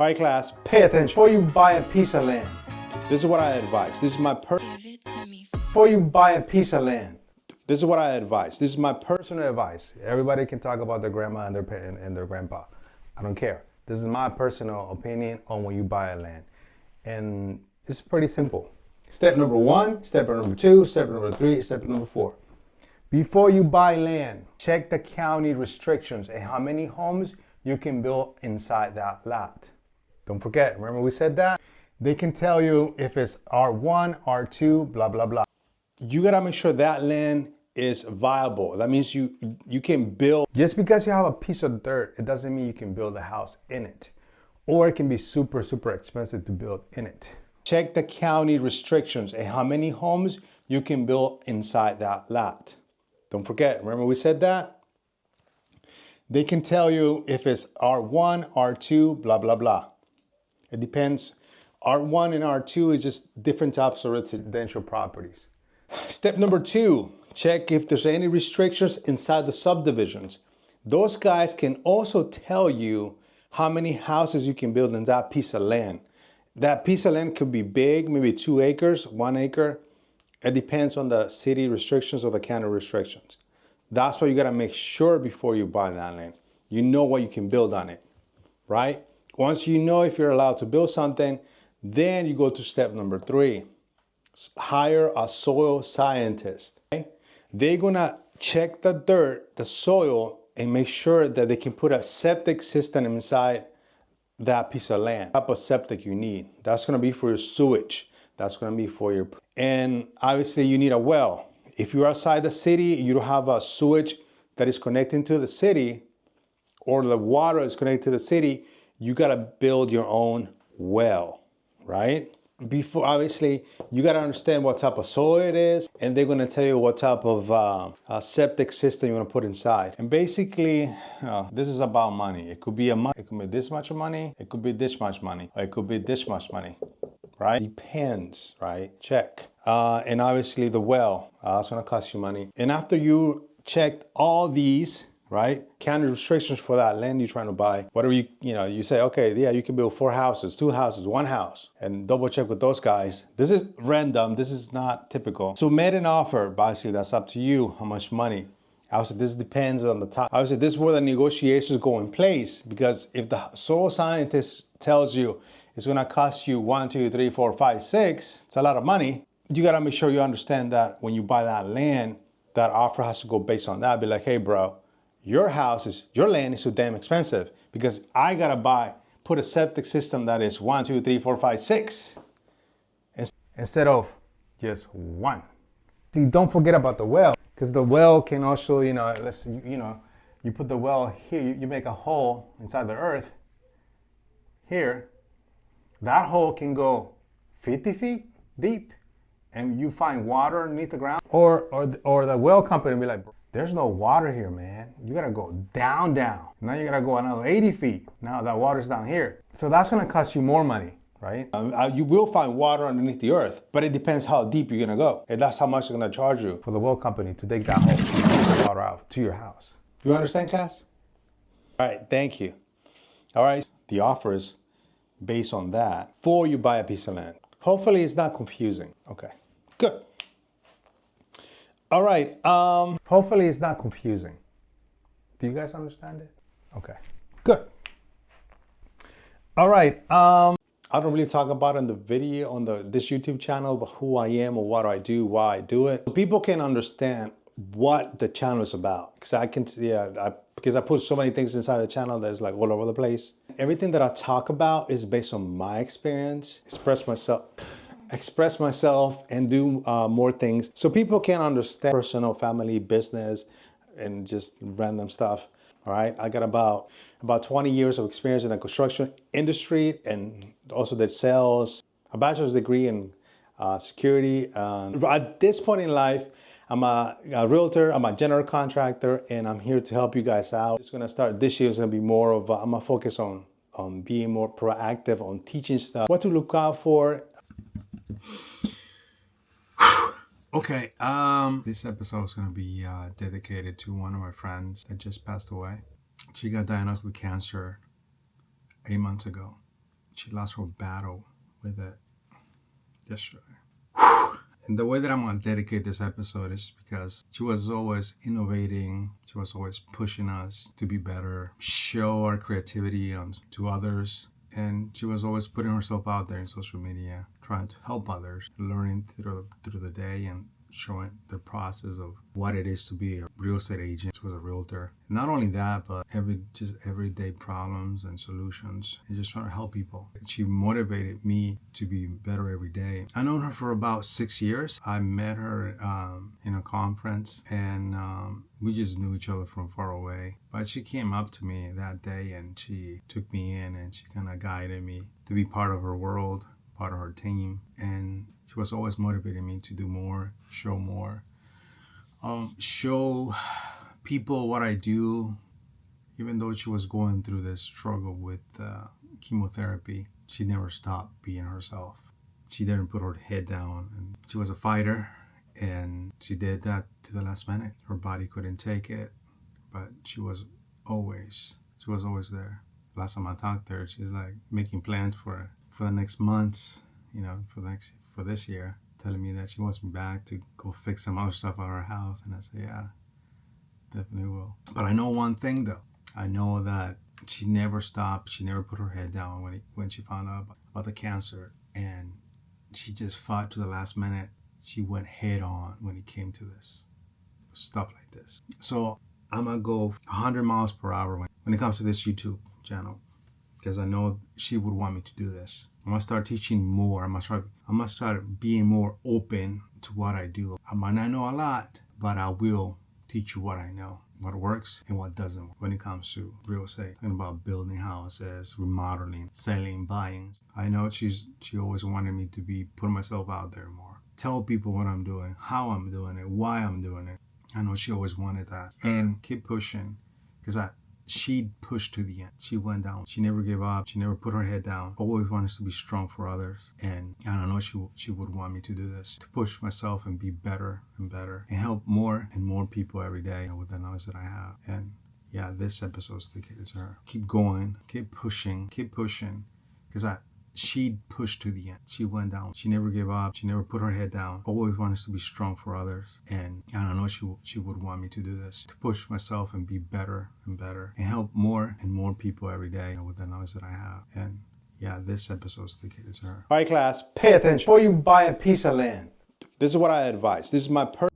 All right, class, pay attention. Before you buy a piece of land, this is what I advise. This is my Before you buy a piece of land, this is what I advise. This is my personal advice. Everybody can talk about their grandma and their grandpa. I don't care. This is my personal opinion on when you buy a land. And it's pretty simple. Step number 1, step number 2, step number 3, step number 4. Before you buy land, check the county restrictions and how many homes you can build inside that lot. Don't forget, remember we said that? They can tell you if it's R1, R2, blah, blah, blah. You gotta make sure that land is viable. That means you can build. Just because you have a piece of dirt, it doesn't mean you can build a house in it. Or it can be super, super expensive to build in it. Check the county restrictions and how many homes you can build inside that lot. Don't forget, remember we said that? They can tell you if it's R1, R2, blah, blah, blah. It depends. R1 and R2 is just different types of residential properties. Step number 2, check if there's any restrictions inside the subdivisions. Those guys can also tell you how many houses you can build in that piece of land. That piece of land could be big, maybe 2 acres, 1 acre. It depends on the city restrictions or the county restrictions. That's why you gotta make sure before you buy that land, you know what you can build on it, right? Once you know if you're allowed to build something, then you go to step number 3. Hire a soil scientist. Okay? They're gonna check the dirt, the soil, and make sure that they can put a septic system inside that piece of land. What type of septic you need. That's gonna be for your sewage. That's gonna be for your, and obviously you need a well. If you're outside the city, you don't have a sewage that is connecting to the city, or the water is connected to the city, you gotta build your own well, right? Before, obviously, you gotta understand what type of soil it is, and they're gonna tell you what type of septic system you wanna put inside. And basically, this is about money. It could be it could be this much money, it could be this much money, or it could be this much money, right? Depends, right? Check. And obviously the well, that's gonna cost you money. And after you checked all these, right, county restrictions for that land you're trying to buy, whatever you say, okay, yeah, you can build 4 houses, 2 houses, 1 house, and double check with those guys. This is random, this is not typical. So made an offer, basically that's up to you, how much money. Obviously this depends on the top. Obviously this is where the negotiations go in place, because if the soil scientist tells you it's gonna cost you 1, 2, 3, 4, 5, 6, it's a lot of money. You gotta make sure you understand that when you buy that land, that offer has to go based on that. Be like, hey bro, your land is so damn expensive because I gotta put a septic system that is 1, 2, 3, 4, 5, 6 instead of just 1. See, don't forget about the well, because the well can also, you put the well here, you make a hole inside the earth here. That hole can go 50 feet deep, and you find water underneath the ground. Or the well company will be like, there's no water here, man. You gotta go down. Now you gotta go another 80 feet. Now that water's down here. So that's gonna cost you more money, right? You will find water underneath the earth, but it depends how deep you're gonna go. And that's how much they're gonna charge you for the well company to dig that hole, water out to your house. You understand, class? All right, thank you. All right, the offer is based on that before you buy a piece of land. Hopefully it's not confusing. Okay, good. All right, hopefully it's not confusing. Do you guys understand it? Okay, good. All right, I don't really talk about in the video on this YouTube channel about who I am or what I do, why I do it. So people can understand what the channel is about. Because I put so many things inside the channel that's like all over the place. Everything that I talk about is based on my experience, express myself and do more things so people can understand personal, family, business, and just random stuff. All right, I got about 20 years of experience in the construction industry, and also did sales, a bachelor's degree in security. At this point in life, I'm a realtor, I'm a general contractor, and I'm here to help you guys out. It's gonna start this year, it's gonna be more of I'm gonna focus on being more proactive, on teaching stuff, what to look out for. Okay, this episode is gonna be dedicated to one of my friends that just passed away. She got diagnosed with cancer 8 months ago. she lost her battle with it yesterday. And the way that I'm going to dedicate this episode is because she was always innovating. She was always pushing us to be better, show our creativity to others. And she was always putting herself out there in social media, trying to help others, learning through the day and showing the process of what it is to be a real estate agent. She was a realtor. Not only that, but everyday problems and solutions and just trying to help people. She motivated me to be better every day. I've known her for about 6 years. I met her in a conference and we just knew each other from far away. But she came up to me that day and she took me in and she kind of guided me to be part of her world, part of her team. And she was always motivating me to do more, show more, show people what I do. Even though she was going through this struggle with chemotherapy, she never stopped being herself. She didn't put her head down, and she was a fighter, and she did that to the last minute. Her body couldn't take it, but she was always there. Last time I talked to her, she's like making plans for the next months, for this year, telling me that she wants me back to go fix some other stuff at her house. And I said, yeah, definitely will. But I know one thing though. I know that she never stopped. She never put her head down when she found out about the cancer. And she just fought to the last minute. She went head on when it came to this. Stuff like this. So I'm going to go 100 miles per hour when it comes to this YouTube channel. Because I know she would want me to do this. I'm gonna start teaching more. I'm gonna start being more open to what I do. I might not know a lot, but I will teach you what I know, what works and what doesn't work when it comes to real estate. Talking about building houses, remodeling, selling, buying. I know she always wanted me to be putting myself out there more. Tell people what I'm doing, how I'm doing it, why I'm doing it. I know she always wanted that. And keep pushing, because she pushed to the end. She went down. She never gave up. She never put her head down. Always wanted to be strong for others. And I know she would want me to do this, to push myself and be better and better and help more and more people every day with the knowledge that I have. And yeah, this episode is dedicated to her. Keep going. Keep pushing. Because she pushed to the end. She went down. She never gave up. She never put her head down. Always wanted to be strong for others. And I know she would want me to do this, to push myself and be better and better and help more and more people every day with the knowledge that I have. And yeah, this episode is dedicated to her. All right, class, pay attention. Before you buy a piece of land, this is what I advise. This is my personal